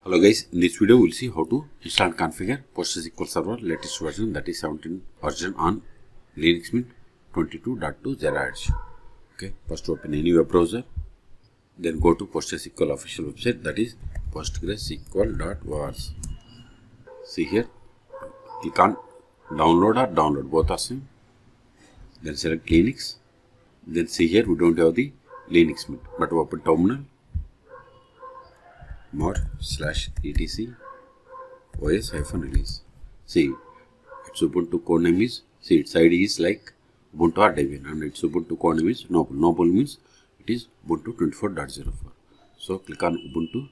Hello guys, in this video we'll see how to install and configure PostgreSQL Server latest version, that is 17 version on Linux Mint 22.2 Zara Edge. Okay, first open any web browser, then go to PostgreSQL official website, that is postgresql.org. See here, click on download or download, both are same. Then select Linux. Then see here we don't have the Linux Mint, but open terminal. mod/etc os-release. See, its Ubuntu code name is, see its ID is like Ubuntu or Debian, and its Ubuntu code name is Noble. Noble means it is Ubuntu 24.04. So click on Ubuntu.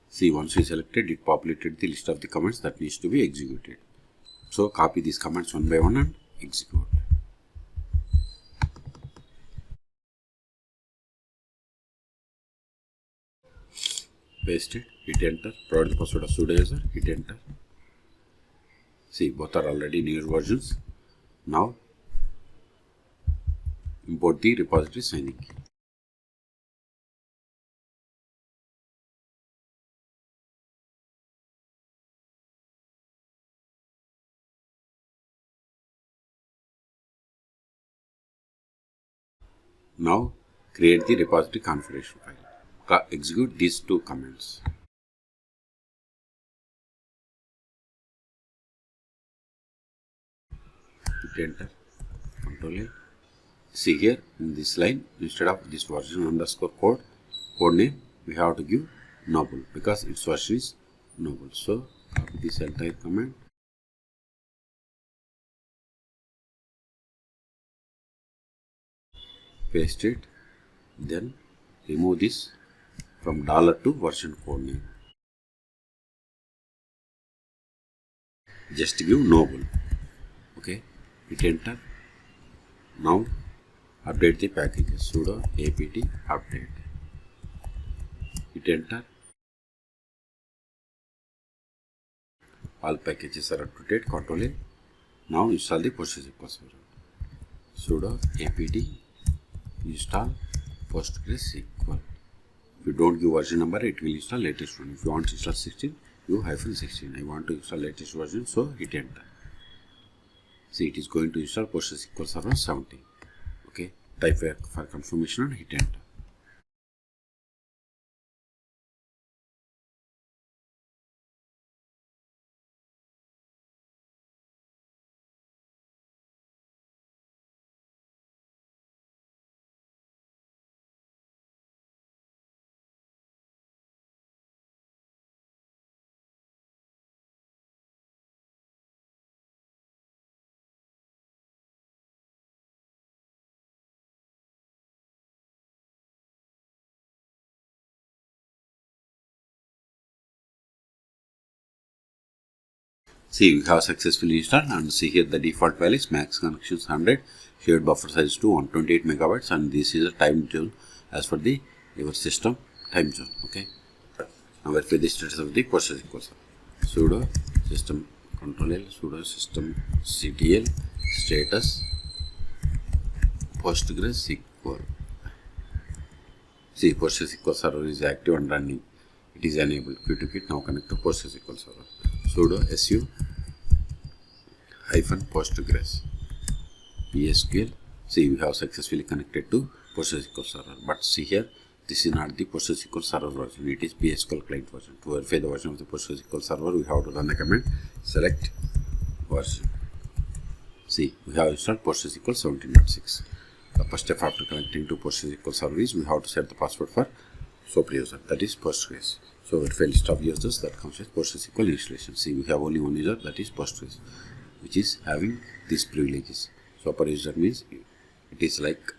See, once you selected, it populated the list of the commands that needs to be executed. So copy these commands one by one and execute. Paste it, hit enter, provide the password of sudo user, hit enter. See, both are already newer versions. Now import the repository signing key. Now create the repository configuration file. Execute these two commands. Hit enter, Ctrl A. See here in this line, instead of this version underscore code name, we have to give Noble because its version is Noble. So copy this entire command. Paste it, then remove this from $ to version code name. Just give Noble. Okay, hit enter. Now update the packages, sudo apt update. Hit enter. All packages are up to date. Ctrl A. Now install the PostgreSQL Server. Sudo apt install PostgreSQL. If you don't give version number, it will install latest one. If you want to install 16, you -16. I want to install latest version, so hit enter. See, it is going to install PostgreSQL Server 17. Okay, type for confirmation and hit enter. See, we have successfully installed, and see here the default value is max connections 100, shared buffer size to 128 megabytes, and this is a time zone as for the your system time zone. Okay, now verify the status of the PostgreSQL server. Sudo system Ctrl L, sudo system ctl status PostgreSQL. See, PostgreSQL server is active and running. It is enabled. Qt now connect to PostgreSQL server. Sudo su -postgres PSQL. See, we have successfully connected to PostgreSQL server. But see here, this is not the PostgreSQL server version. It is PSQL client version. To verify the version of the PostgreSQL server, we have to run the command select version. See, we have installed PostgreSQL 17.6. The first step after connecting to PostgreSQL server is we have to set the password for super user, that is Postgres. So verify list of users that comes with PostgreSQL installation. See, we have only one user, that is Postgres, which is having these privileges. Super user means it is like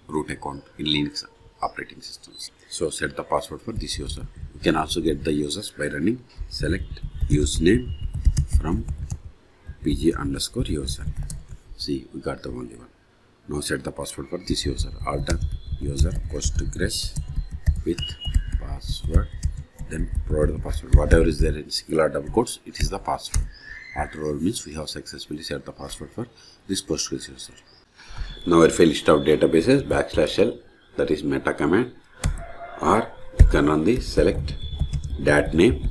root account in Linux operating systems. So set the password for this user. You can also get the users by running select username from pg_user. See, we got the only one. Now set the password for this user. Alter user Postgres with password, then provide the password. Whatever is there in singular double quotes, it is the password. Alter role means we have successfully set the password for this Postgres user. Now verify list of databases \l, that is meta command, or you can run the select dat name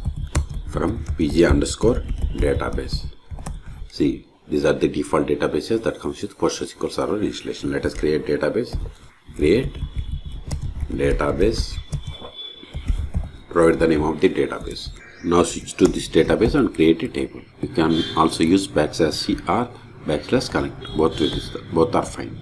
from pg underscore database. See, these are the default databases that comes with PostgreSQL Server installation. Let us create database. Create database. Provide the name of the database. Now switch to this database and create a table. You can also use \c or \connect. Both are fine.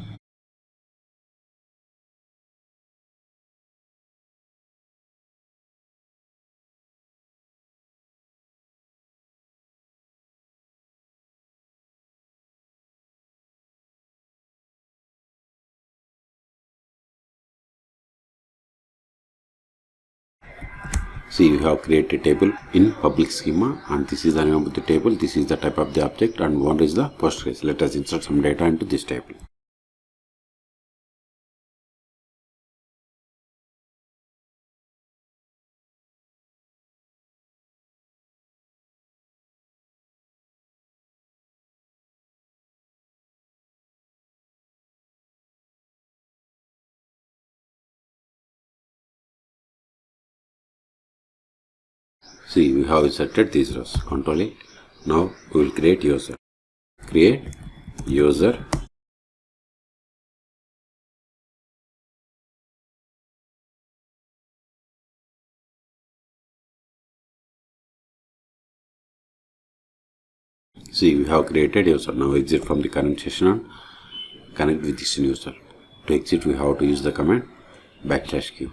See, you have created a table in public schema, and this is the name of the table, this is the type of the object, and one is the Postgres. Let us insert some data into this table. See, we have inserted these rows. Control it. Now we will create user. Create user. See, we have created user. Now exit from the current session and connect with this user. To exit, we have to use the command /q.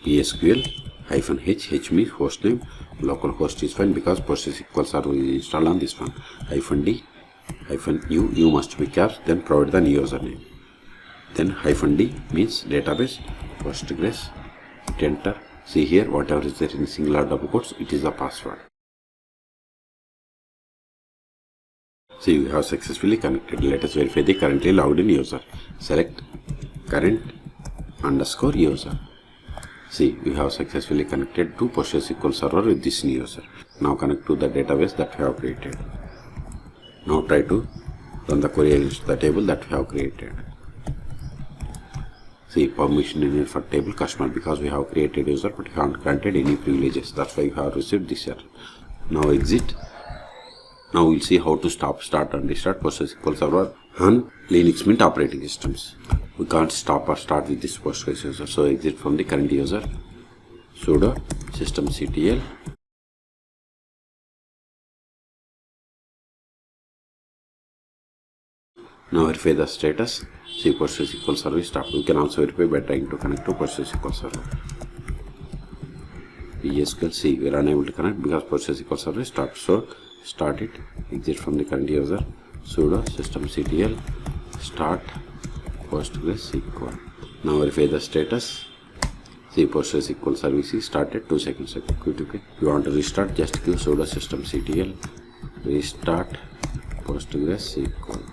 PSQL -h means hostname. Localhost is fine because PostgreSQL Server is installed on this one. -d -u must be kept. Then provide the new username. Then -d means database Postgres. Hit enter. See here, whatever is there in singular double quotes, it is the password. See, we have successfully connected. Let us verify the currently logged in user. Select current underscore user. See, we have successfully connected to PostgreSQL Server with this new user. Now connect to the database that we have created. Now try to run the query against the table that we have created. See, permission in here for table customer because we have created user but we haven't granted any privileges. That's why we have received this error. Now exit. Now we'll see how to start and restart PostgreSQL Server on Linux Mint operating systems. We can't stop or start with this Postgres user. So exit from the current user. Sudo systemctl. Now verify the status. See, PostgreSQL Server stopped. We can also verify by trying to connect to PostgreSQL Server. PSQL, see, we are unable to connect because PostgreSQL Server stopped. So start it. Exit from the current user. Sudo systemctl start PostgreSQL. Now verify the status. See, PostgreSQL service is started 2 seconds ago. If you want to restart, just give sudo systemctl restart PostgreSQL.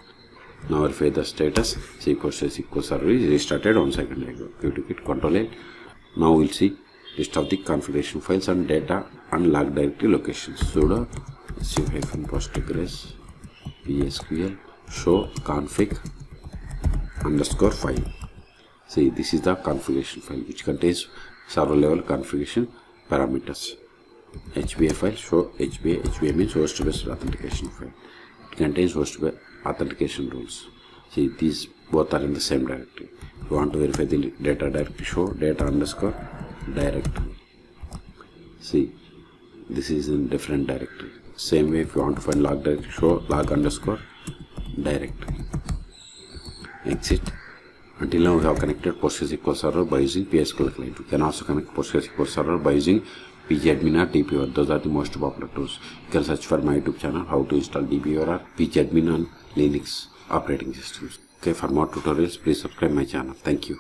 Now verify the status. See, PostgreSQL server is restarted 1 second ago. Control it. Now we'll see list of the configuration files and data and log directory locations. Sudo su-postgres PSQL show config underscore file. See, this is the configuration file which contains server level configuration parameters. HBA file show HBA. HBA means host based authentication file. It contains host based authentication rules. See, these both are in the same directory. If you want to verify the data directory, show data underscore directory. See, this is in different directory. Same way, if you want to find log directory, show log underscore directory. Exit. Until now we have connected PostgreSQL Server by using PSQL client. We can also connect PostgreSQL Server by using pgadmin or dpvr. Those are the most popular tools. You can search for my YouTube channel how to install dpvr or pgadmin on Linux operating systems. Okay, for more tutorials please subscribe my channel. Thank you.